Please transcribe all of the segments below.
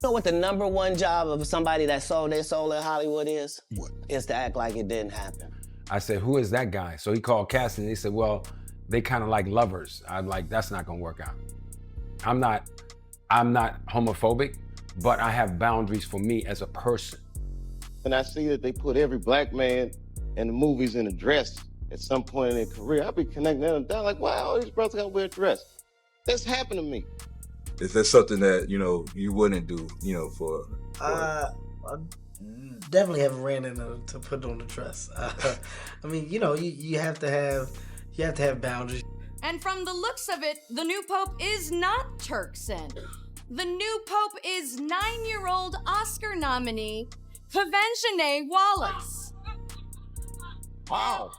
You know what the #1 job of somebody that sold their soul in Hollywood is? What? Is to act like it didn't happen. I said, who is that guy? So he called casting and he said, well, they kind of like lovers. I'm like, that's not gonna work out. I'm not homophobic, but I have boundaries for me as a person. And I see that they put every black man in the movies in a dress at some point in their career. I'll be connecting them down like, wow, all these brothers gotta wear a dress. That's happened to me. Is that something that, you wouldn't do, for I definitely haven't ran into to put on the dress. I mean, you have to have boundaries. And from the looks of it, the new pope is not Turkson. The new pope is 9-year-old Oscar nominee Pavensine Wallace. Wow.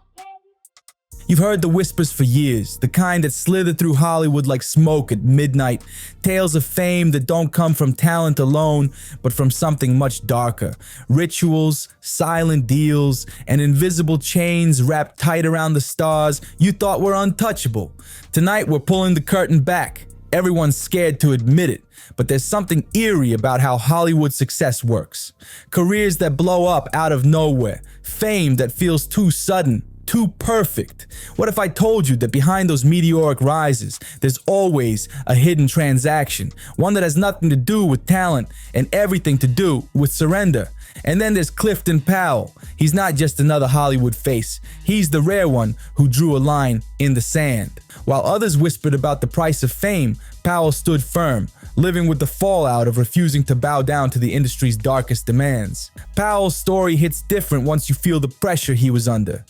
You've heard the whispers for years, the kind that slither through Hollywood like smoke at midnight. Tales of fame that don't come from talent alone, but from something much darker. Rituals, silent deals, and invisible chains wrapped tight around the stars you thought were untouchable. Tonight we're pulling the curtain back. Everyone's scared to admit it, but there's something eerie about how Hollywood success works. Careers that blow up out of nowhere, fame that feels too sudden, too perfect. What if I told you that behind those meteoric rises, there's always a hidden transaction, one that has nothing to do with talent and everything to do with surrender? And then there's Clifton Powell. He's not just another Hollywood face. He's the rare one who drew a line in the sand. While others whispered about the price of fame, Powell stood firm, living with the fallout of refusing to bow down to the industry's darkest demands. Powell's story hits different once you feel the pressure he was under.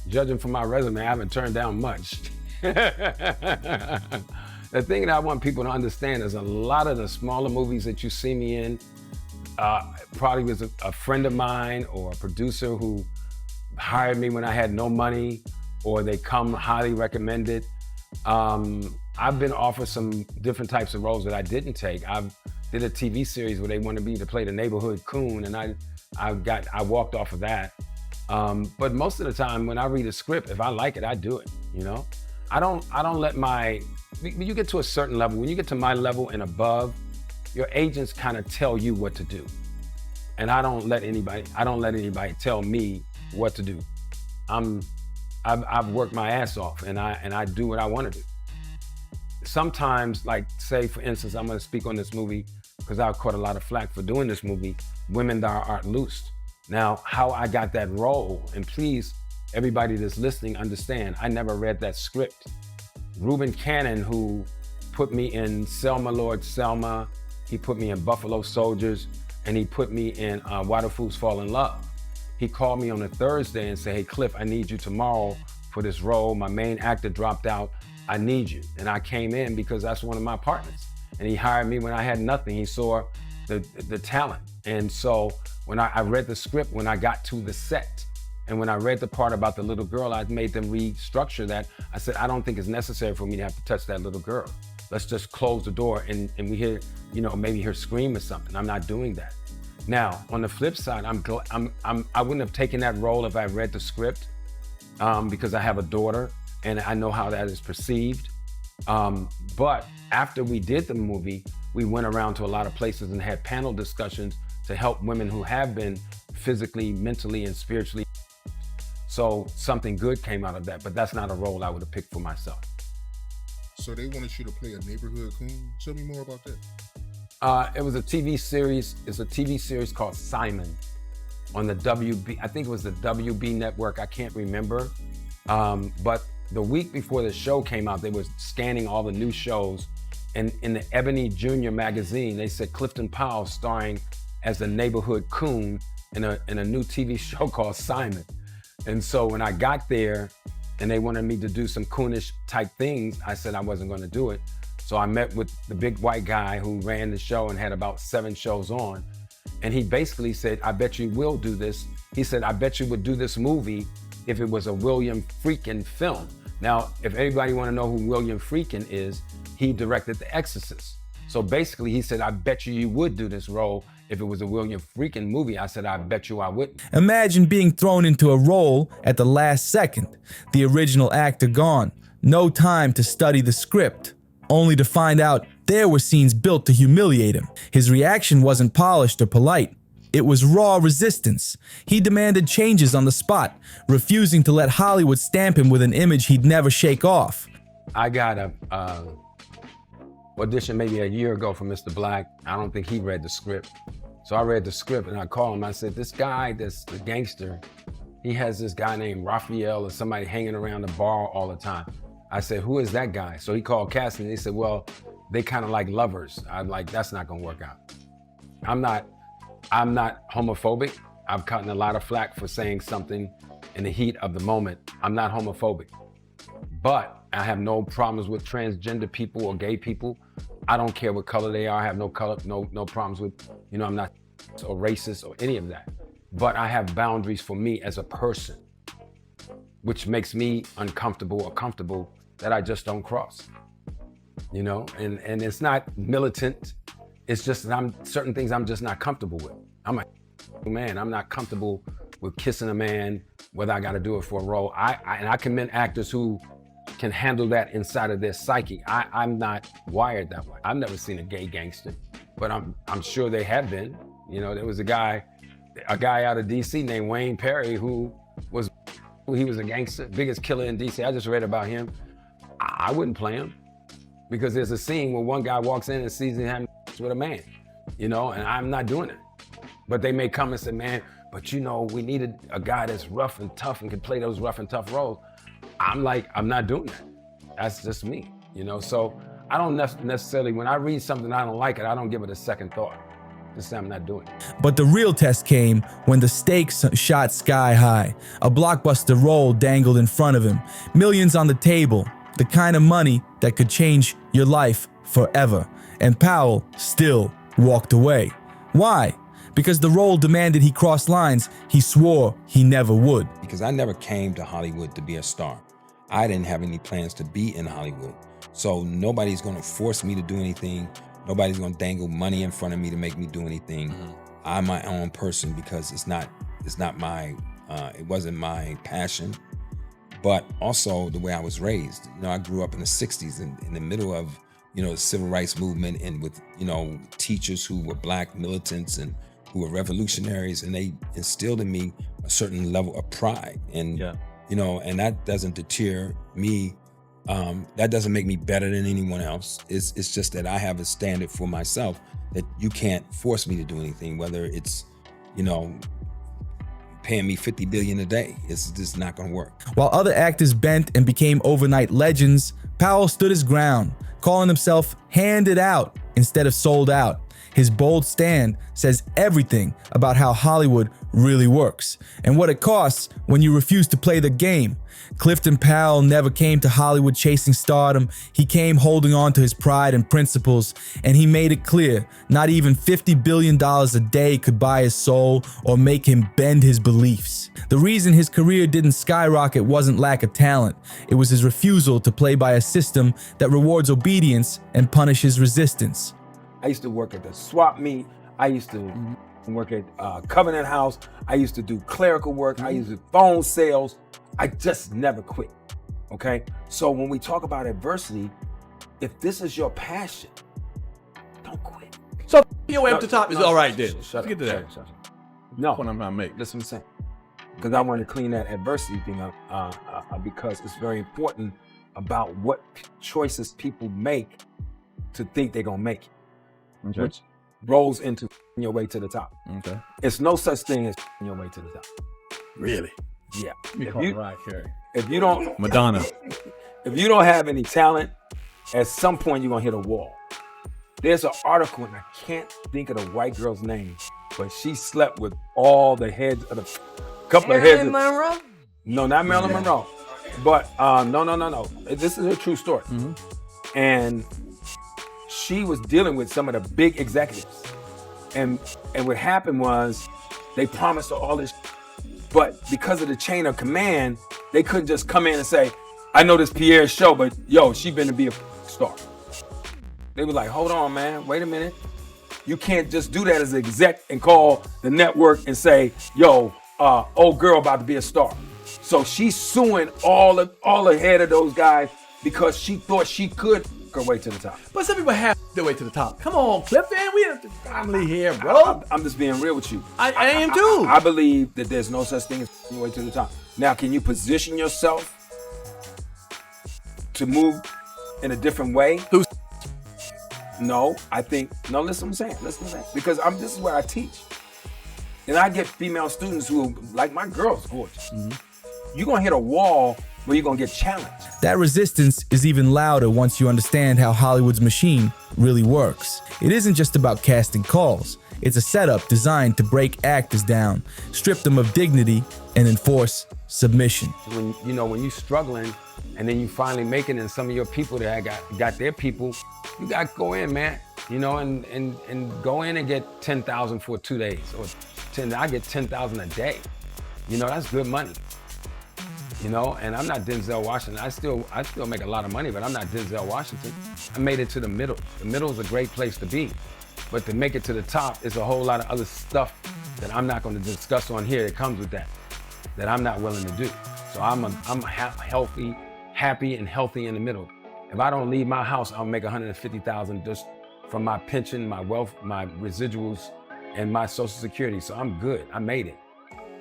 Judging from my resume, I haven't turned down much. The thing that I want people to understand is a lot of the smaller movies that you see me in probably was a friend of mine or a producer who hired me when I had no money, or they come highly recommended. I've been offered some different types of roles that I didn't take. I did a TV series where they wanted me to play the neighborhood coon, and I walked off of that. But most of the time when I read a script, if I like it, I do it, I don't let when you get to a certain level, when you get to my level and above, your agents kind of tell you what to do. And I don't let anybody tell me what to do. I've worked my ass off and I do what I want to do. Sometimes, like say for instance, I'm gonna speak on this movie because I caught a lot of flack for doing this movie, Women That Aren't Loosed. Now, how I got that role, and please, everybody that's listening, understand, I never read that script. Reuben Cannon, who put me in Selma, Lord Selma, he put me in Buffalo Soldiers, and he put me in Why Do Fools Fall in Love. He called me on a Thursday and said, hey, Cliff, I need you tomorrow for this role. My main actor dropped out, I need you. And I came in because that's one of my partners. And he hired me when I had nothing. He saw the talent. And so when I read the script, when I got to the set, and when I read the part about the little girl, I made them restructure that. I said, I don't think it's necessary for me to have to touch that little girl. Let's just close the door and we hear, maybe her scream or something. I'm not doing that. Now, on the flip side, I wouldn't have taken that role if I read the script because I have a daughter and I know how that is perceived. But after we did the movie, we went around to a lot of places and had panel discussions to help women who have been physically, mentally, and spiritually. So something good came out of that, but that's not a role I would have picked for myself. So they wanted you to play a neighborhood coon? Tell me more about that. It was a TV series. It's a TV series called Simon on the WB. I think it was the WB network. I can't remember. But the week before the show came out, they were scanning all the new shows. And in the Ebony Junior magazine, they said Clifton Powell starring as the neighborhood coon in a new TV show called Simon. And so when I got there and they wanted me to do some coonish type things, I said I wasn't gonna do it. So I met with the big white guy who ran the show and had about 7 shows on. And he basically said, I bet you will do this. He said, I bet you would do this movie if it was a William Friedkin film. Now, if anybody wanna know who William Friedkin is, he directed The Exorcist. So basically he said, I bet you would do this role if it was a William Friedkin movie. I said, I bet you I wouldn't. Imagine being thrown into a role at the last second, the original actor gone, no time to study the script, only to find out There were scenes built to humiliate him. His reaction wasn't polished or polite. It was raw resistance. He demanded changes on the spot, refusing to let Hollywood stamp him with an image he'd never shake off. I got a audition maybe a year ago for Mr. Black. I don't think he read the script. So I read the script and I called him. I said, this guy that's the gangster, he has this guy named Raphael or somebody hanging around the bar all the time. I said, who is that guy? So he called casting and he said, well, they kind of like lovers. I'm like, that's not gonna work out. I'm not homophobic. I've gotten a lot of flack for saying something in the heat of the moment. I'm not homophobic, but I have no problems with transgender people or gay people. I don't care what color they are. I have no problems with, I'm not or racist or any of that. But I have boundaries for me as a person, which makes me uncomfortable or comfortable that I just don't cross. And it's not militant. It's just that certain things I'm just not comfortable with. I'm a man. I'm not comfortable with kissing a man, whether I got to do it for a role. I commend actors who can handle that inside of their psyche. I'm not wired that way. I've never seen a gay gangster, but I'm sure they have been. There was a guy out of DC named Wayne Perry he was a gangster, biggest killer in DC. I just read about him. I wouldn't play him because there's a scene where one guy walks in and sees him having with a man, and I'm not doing it. But they may come and say, man, but we needed a guy that's rough and tough and can play those rough and tough roles. I'm like, I'm not doing that. That's just me, So I don't necessarily, when I read something I don't like it, I don't give it a second thought. Just say I'm not doing it. But the real test came when the stakes shot sky high. A blockbuster role dangled in front of him. Millions on the table. The kind of money that could change your life forever. And Powell still walked away. Why? Because the role demanded he cross lines he swore he never would. Because I never came to Hollywood to be a star. I didn't have any plans to be in Hollywood. So nobody's gonna force me to do anything. Nobody's gonna dangle money in front of me to make me do anything. Mm-hmm. I'm my own person because it wasn't my passion. But also the way I was raised. I grew up in the 60s in the middle of, the civil rights movement and with, teachers who were black militants and who were revolutionaries, and they instilled in me a certain level of pride. And, and that doesn't deter me. That doesn't make me better than anyone else. It's just that I have a standard for myself that you can't force me to do anything, whether it's, paying me $50 billion a day. It's just not gonna work. While other actors bent and became overnight legends, Powell stood his ground, calling himself handed out instead of sold out. His bold stand says everything about how Hollywood really works and what it costs when you refuse to play the game. Clifton Powell never came to Hollywood chasing stardom. He came holding on to his pride and principles, and he made it clear not even $50 billion a day could buy his soul or make him bend his beliefs. The reason his career didn't skyrocket wasn't lack of talent. It was his refusal to play by a system that rewards obedience and punishes resistance. I used to work at the swap meet. I used to work at Covenant House. I used to do clerical work. I used to do phone sales. I just never quit, okay? So when we talk about adversity, if this is your passion, don't quit. So your way up the top is all right then. Shut Get to that. No, What I'm trying to make. listen what I'm saying. Because I want to clean that adversity thing up because it's very important about what choices people make to think they're gonna make it, Okay. which rolls into your way to the top. Okay. It's no such thing as your way to the top. Really? Yeah. If you don't, Madonna. if you don't have any talent, at some point you're gonna hit a wall. There's an article, and I can't think of the white girl's name, but she slept with all the heads of the couple of heads. Monroe? No, not Marilyn Monroe. But no. This is a true story. Mm-hmm. And she was dealing with some of the big executives. And what happened was they promised her all this, but because of the chain of command, they couldn't just come in and say, I know this Pierre's show, but yo, she been to be a star. They were like, hold on, man, wait a minute. You can't just do that as an exec and call the network and say, yo, old girl about to be a star. So she's suing all the head of those guys because she thought she could their way to the top. But some people have their way to the top. Come on, Clifton, we have the family here, bro. I'm just being real with you. I am too. I believe that there's no such thing as the way to the top. Now, can you position yourself to move in a different way? No, I think, no, listen what I'm saying. Listen what I'm saying. Because this is what I teach. And I get female students who, like my girl's gorgeous. You're gonna hit a wall where you're gonna get challenged. That resistance is even louder once you understand how Hollywood's machine really works. It isn't just about casting calls. It's a setup designed to break actors down, strip them of dignity, and enforce submission. When you're struggling and then you finally make it, and some of your people that got their people, you got to go in, man. And go in and get 10,000 for 2 days, or I get 10,000 a day. That's good money. And I'm not Denzel Washington. I still make a lot of money, but I'm not Denzel Washington. I made it to the middle. The middle is a great place to be. But to make it to the top is a whole lot of other stuff that I'm not going to discuss on here that comes with that I'm not willing to do. So I'm healthy, happy and healthy in the middle. If I don't leave my house, I'll make $150,000 just from my pension, my wealth, my residuals, and my Social Security. So I'm good. I made it.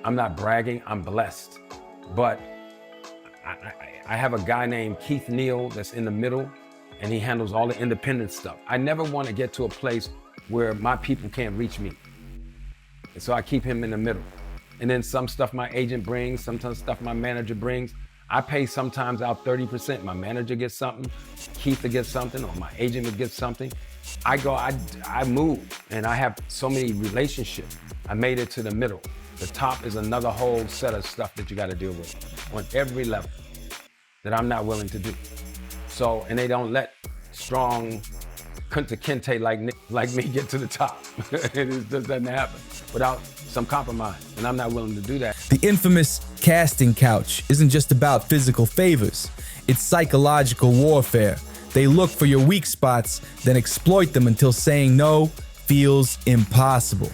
I'm not bragging. I'm blessed. But I have a guy named Keith Neal that's in the middle, and he handles all the independent stuff. I never want to get to a place where my people can't reach me. And so I keep him in the middle. And then some stuff my agent brings, sometimes stuff my manager brings. I pay sometimes out 30%. My manager gets something, Keith will get something, or my agent will get something. I move, and I have so many relationships. I made it to the middle. The top is another whole set of stuff that you got to deal with on every level that I'm not willing to do. So, and they don't let strong Kunta Kinte like me get to the top. It just doesn't happen without some compromise, and I'm not willing to do that. The infamous casting couch isn't just about physical favors. It's psychological warfare. They look for your weak spots, then exploit them until saying no feels impossible.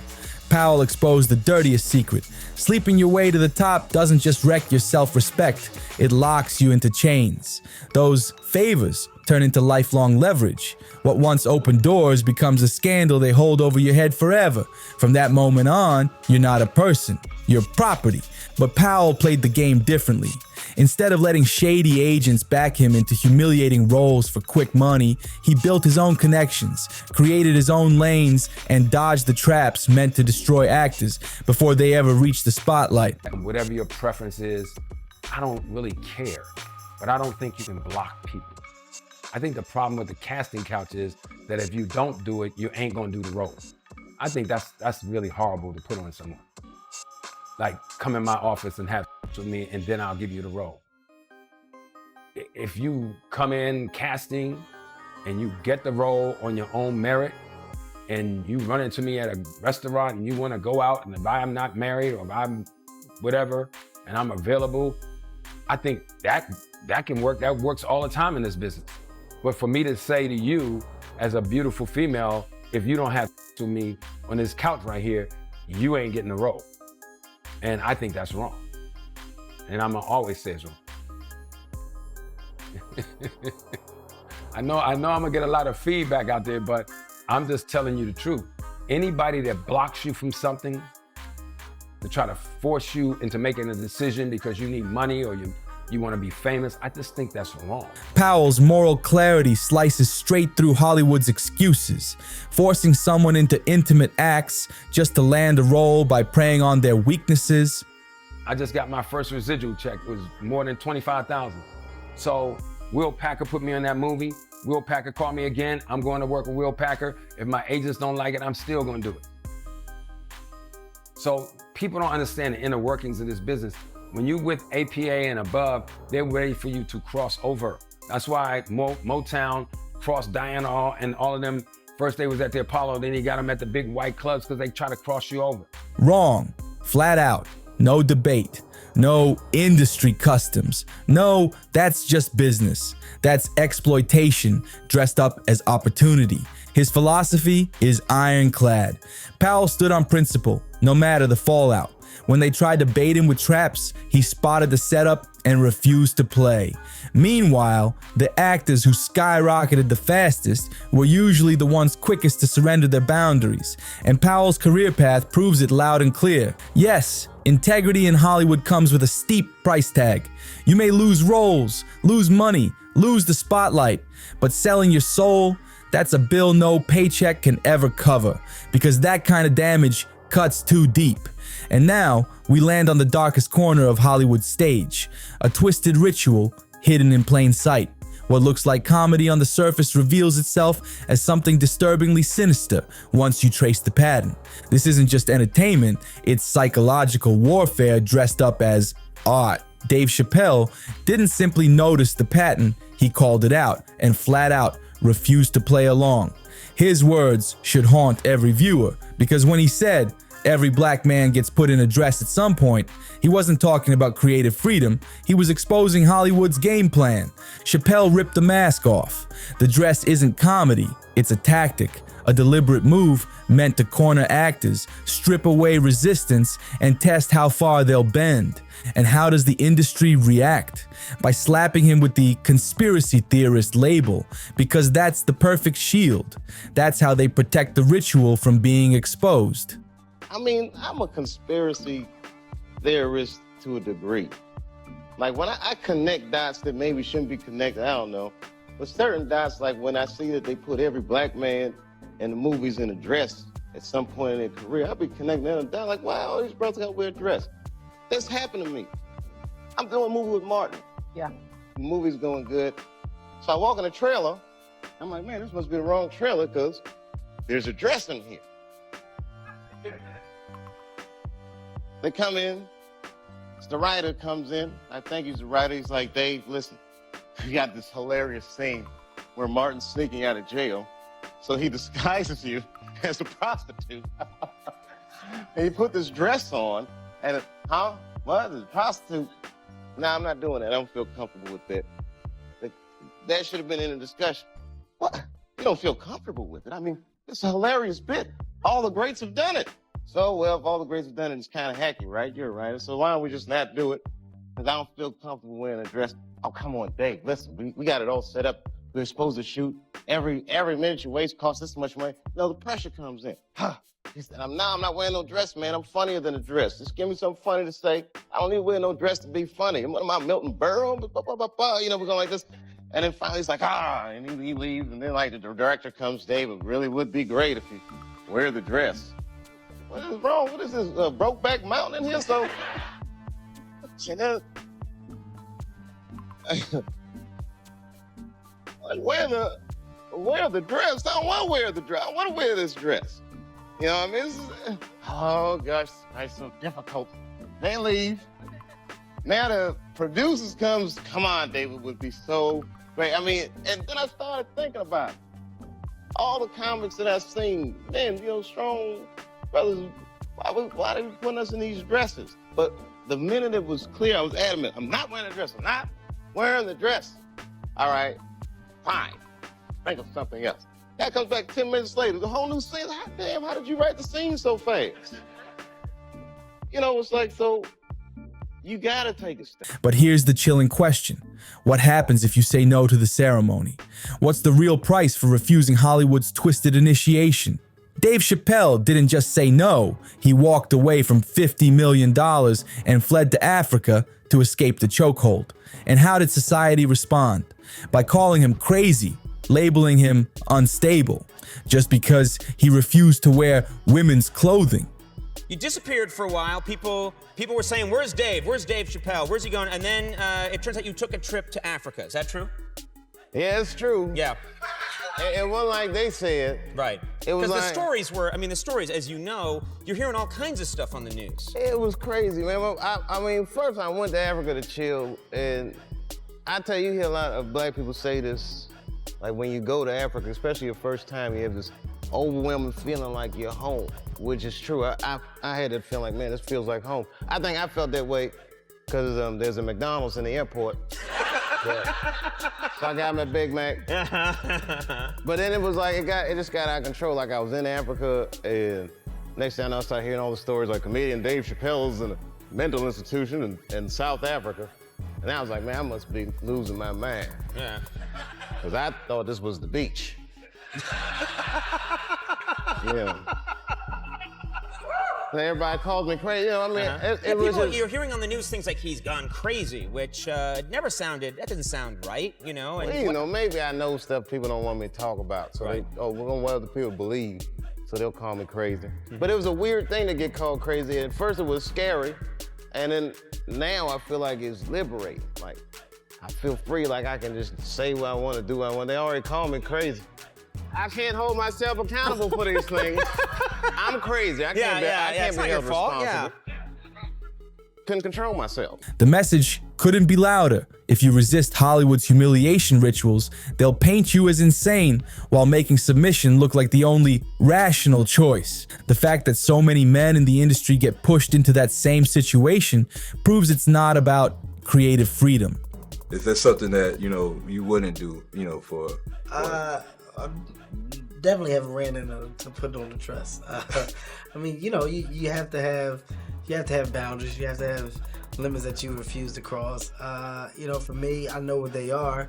Powell exposed the dirtiest secret. Sleeping your way to the top doesn't just wreck your self-respect, it locks you into chains. Those favors turn into lifelong leverage. What once opened doors becomes a scandal they hold over your head forever. From that moment on, you're not a person, you're property. But Powell played the game differently. Instead of letting shady agents back him into humiliating roles for quick money, he built his own connections, created his own lanes, and dodged the traps meant to destroy actors before they ever reached the spotlight. Whatever your preference is, I don't really care, but I don't think you can block people. I think the problem with the casting couch is that if you don't do it, you ain't gonna do the role. I think that's really horrible to put on someone. Like, come in my office and have with me, and then I'll give you the role. If you come in casting and you get the role on your own merit, and you run into me at a restaurant and you want to go out, and if I'm not married or if I'm whatever and I'm available, I think that can work. That works all the time in this business. But for me to say to you as a beautiful female, if you don't have to me on this couch right here, you ain't getting the role. And I think that's wrong. And I'm gonna always say it's wrong. I know I'm gonna get a lot of feedback out there, but I'm just telling you the truth. Anybody that blocks you from something to try to force you into making a decision because you need money or you want to be famous, I just think that's wrong. Powell's moral clarity slices straight through Hollywood's excuses, forcing someone into intimate acts just to land a role by preying on their weaknesses. I just got my first residual check. It was more than $25,000. So Will Packer put me in that movie. Will Packer called me again. I'm going to work with Will Packer. If my agents don't like it, I'm still going to do it. So people don't understand the inner workings of this business. When you with APA and above, they're ready for you to cross over. That's why Motown crossed Diana and all of them. First they was at the Apollo, then he got them at the big white clubs because they try to cross you over. Wrong. Flat out. No debate. No industry customs. No, that's just business. That's exploitation dressed up as opportunity. His philosophy is ironclad. Powell stood on principle, no matter the fallout. When they tried to bait him with traps, he spotted the setup and refused to play. Meanwhile, the actors who skyrocketed the fastest were usually the ones quickest to surrender their boundaries, and Powell's career path proves it loud and clear. Yes, integrity in Hollywood comes with a steep price tag. You may lose roles, lose money, lose the spotlight, but selling your soul, that's a bill no paycheck can ever cover, because that kind of damage cuts too deep. And now, we land on the darkest corner of Hollywood's stage, a twisted ritual hidden in plain sight. What looks like comedy on the surface reveals itself as something disturbingly sinister once you trace the pattern. This isn't just entertainment, it's psychological warfare dressed up as art. Dave Chappelle didn't simply notice the pattern, he called it out and flat out refused to play along. His words should haunt every viewer, because when he said, "Every black man gets put in a dress at some point," he wasn't talking about creative freedom, he was exposing Hollywood's game plan. Chappelle ripped the mask off. The dress isn't comedy, it's a tactic, a deliberate move meant to corner actors, strip away resistance, and test how far they'll bend. And how does the industry react? By slapping him with the conspiracy theorist label, because that's the perfect shield. That's how they protect the ritual from being exposed. I mean, I'm a conspiracy theorist to a degree. Like when I connect dots that maybe shouldn't be connected, I don't know. But certain dots, like when I see that they put every black man in the movies in a dress at some point in their career, I'll be connecting them down like, wow, all these brothers gotta wear a dress. That's happened to me. I'm doing a movie with Martin. Yeah. The movie's going good. So I walk in the trailer. I'm like, man, this must be the wrong trailer because there's a dress in here. They come in. The writer comes in. I think he's the writer. He's like, Dave, listen, we got this hilarious scene where Martin's sneaking out of jail. So he disguises you as a prostitute. And he put this dress on. And what? This prostitute? Nah, I'm not doing that. I don't feel comfortable with that. That should have been in the discussion. What? You don't feel comfortable with it? I mean, it's a hilarious bit. All the greats have done it. So, well, if all the greats have done it, it's kind of hacky, right? You're right. So why don't we just not do it? Because I don't feel comfortable wearing a dress. Oh, come on, Dave. Listen, we got it all set up. We're supposed to shoot. Every minute you waste costs this much money. No, the pressure comes in. He said, I'm not wearing no dress, man. I'm funnier than a dress. Just give me something funny to say. I don't need to wear no dress to be funny. What am I, Milton Berle? You know, we're going like this. And then finally he's like, and he leaves. And then like the director comes, Dave, it really would be great if you wear the dress. What is wrong? What is this, Brokeback Mountain in here? So, you know, like wear the dress. I don't want to wear the dress. I want to wear this dress. You know what I mean? Oh gosh, it's so difficult. They leave. Now the producers comes, come on, David, would be so great. I mean, and then I started thinking about all the comics that I've seen. Man, you know, strong brothers, why they putting us in these dresses? But the minute it was clear, I was adamant, I'm not wearing a dress. I'm not wearing the dress. All right, fine. Think of something else. That comes back 10 minutes later, the whole new scene. Hot damn, how did you write the scene so fast? You know, it's like, so you gotta take a step. But here's the chilling question. What happens if you say no to the ceremony? What's the real price for refusing Hollywood's twisted initiation? Dave Chappelle didn't just say no, he walked away from $50 million and fled to Africa to escape the chokehold. And how did society respond? By calling him crazy, labeling him unstable, just because he refused to wear women's clothing. You disappeared for a while. People were saying, where's Dave? Where's Dave Chappelle? Where's he going? And then it turns out you took a trip to Africa. Is that true? Yeah, it's true. Yeah. It wasn't like they said. Right. It was because like, the stories, as you know, you're hearing all kinds of stuff on the news. It was crazy, man. I mean, first I went to Africa to chill, and I tell you, hear a lot of black people say this. Like when you go to Africa, especially your first time, you have this overwhelming feeling like you're home, which is true. I had that feeling like, man, this feels like home. I think I felt that way because there's a McDonald's in the airport. So I got my Big Mac. But then it was like, it just got out of control. Like I was in Africa and Next thing I know, I started hearing all the stories like comedian Dave Chappelle's in a mental institution in South Africa. And I was like, man, I must be losing my mind. Yeah. Because I thought this was the beach. Yeah. And everybody calls me crazy. You know, I mean, it was just... You're hearing on the news things like he's gone crazy, which never sounded, that didn't sound right, you know? And well, you know, maybe I know stuff people don't want me to talk about. So right. we're going to what other people believe. So they'll call me crazy. But it was a weird thing to get called crazy. At first it was scary. And then now I feel like it's liberating. Like, I feel free, like I can just say what I want to do what I want. They already call me crazy. I can't hold myself accountable for these things. I'm crazy. I can't be held responsible. Yeah. Couldn't control myself. The message couldn't be louder. If you resist Hollywood's humiliation rituals, they'll paint you as insane while making submission look like the only rational choice. The fact that so many men in the industry get pushed into that same situation proves it's not about creative freedom. Is that something that, you know, you wouldn't do, you know, for definitely haven't ran into to put on the dress. I mean, you know, you have to have boundaries. You have to have limits that you refuse to cross. You know, for me, I know what they are.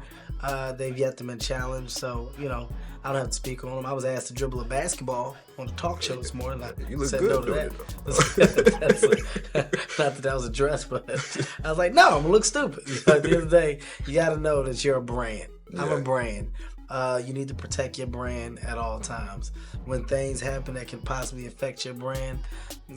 They've yet to been challenged, so you know, I don't have to speak on them. I was asked to dribble a basketball on the talk show this morning. You look good no to that. Not that was a dress, but I was like, no, I'm gonna look stupid. You know, at the end of the day, you got to know that you're a brand. Yeah. I'm a brand. You need to protect your brand at all times. When things happen that can possibly affect your brand,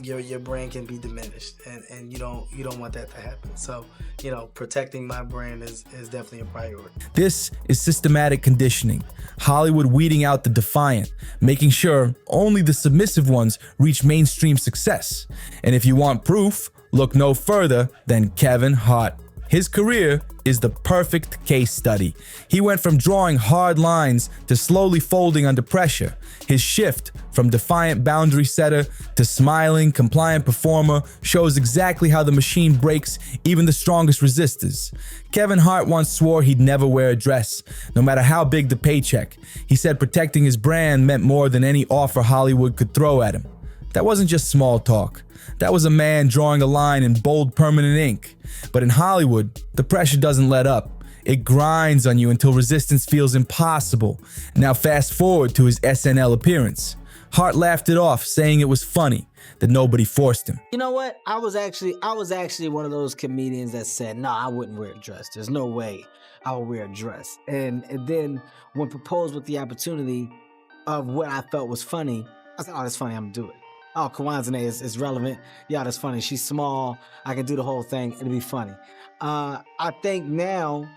your brand can be diminished, and you don't want that to happen. So, you know, protecting my brand is definitely a priority. This is systematic conditioning. Hollywood weeding out the defiant, making sure only the submissive ones reach mainstream success. And if you want proof, look no further than Kevin Hart. His career is the perfect case study. He went from drawing hard lines to slowly folding under pressure. His shift from defiant boundary setter to smiling, compliant performer shows exactly how the machine breaks even the strongest resistors. Kevin Hart once swore he'd never wear a dress, no matter how big the paycheck. He said protecting his brand meant more than any offer Hollywood could throw at him. That wasn't just small talk. That was a man drawing a line in bold permanent ink. But in Hollywood, the pressure doesn't let up. It grinds on you until resistance feels impossible. Now fast forward to his SNL appearance. Hart laughed it off, saying it was funny that nobody forced him. You know what? I was actually one of those comedians that said, no, I wouldn't wear a dress. There's no way I would wear a dress. And then when proposed with the opportunity of what I felt was funny, I said, oh, that's funny, I'm gonna do it. Oh, Kwanzaa is relevant. Yeah, that's funny. She's small. I can do the whole thing. It'll be funny. I think now,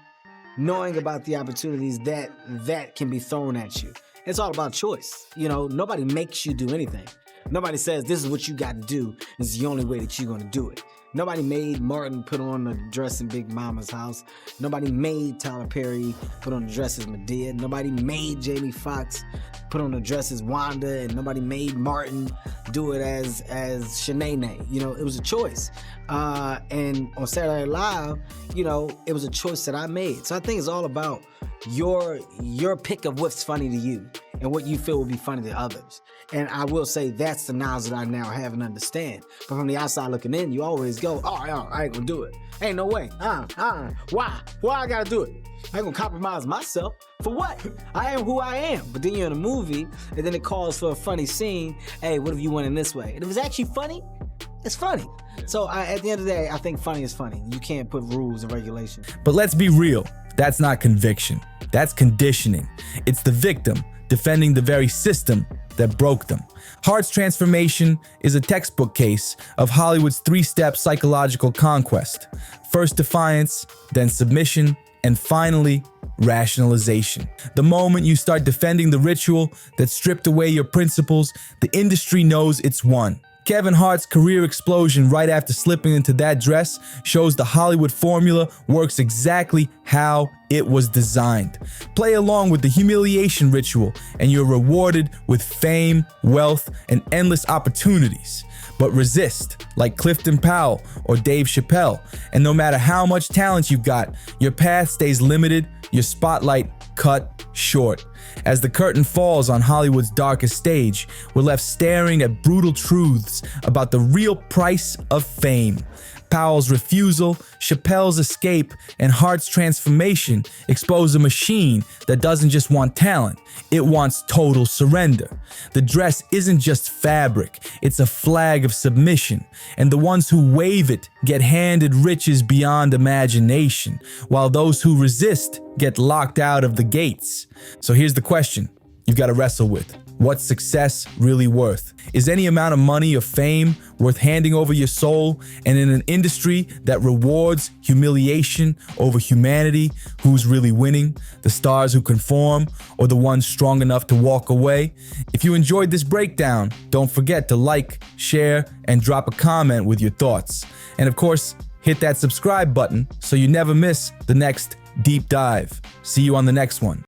knowing about the opportunities that can be thrown at you, it's all about choice. You know, nobody makes you do anything. Nobody says this is what you got to do. This is the only way that you're going to do it. Nobody made Martin put on a dress in Big Mama's house. Nobody made Tyler Perry put on a dress as Medea. Nobody made Jamie Foxx put on a dress as Wanda, and nobody made Martin do it as Shanae. You know, it was a choice. And on Saturday Night Live, you know, it was a choice that I made. So I think it's all about your pick of what's funny to you and what you feel will be funny to others. And I will say that's the knowledge that I now have and understand. But from the outside looking in, you always go, oh, I ain't gonna do it. Ain't no way. Why? Why I gotta do it? I ain't gonna compromise myself. For what? I am who I am. But then you're in a movie, and then it calls for a funny scene. Hey, what if you went in this way? And if it's actually funny, it's funny. So at the end of the day, I think funny is funny. You can't put rules and regulations. But let's be real. That's not conviction. That's conditioning. It's the victim defending the very system that broke them. Hart's transformation is a textbook case of Hollywood's three-step psychological conquest. First defiance, then submission, and finally, rationalization. The moment you start defending the ritual that stripped away your principles, the industry knows it's won. Kevin Hart's career explosion right after slipping into that dress shows the Hollywood formula works exactly how it was designed. Play along with the humiliation ritual and you're rewarded with fame, wealth, and endless opportunities. But resist, like Clifton Powell or Dave Chappelle, and no matter how much talent you've got, your path stays limited, your spotlight cut short. As the curtain falls on Hollywood's darkest stage, we're left staring at brutal truths about the real price of fame. Powell's refusal, Chappelle's escape, and Hart's transformation expose a machine that doesn't just want talent, it wants total surrender. The dress isn't just fabric, it's a flag of submission, and the ones who wave it get handed riches beyond imagination, while those who resist get locked out of the gates. So here's the question you've got to wrestle with. What's success really worth? Is any amount of money or fame worth handing over your soul? And in an industry that rewards humiliation over humanity, who's really winning? The stars who conform or the ones strong enough to walk away? If you enjoyed this breakdown, don't forget to like, share, and drop a comment with your thoughts. And of course, hit that subscribe button so you never miss the next deep dive. See you on the next one.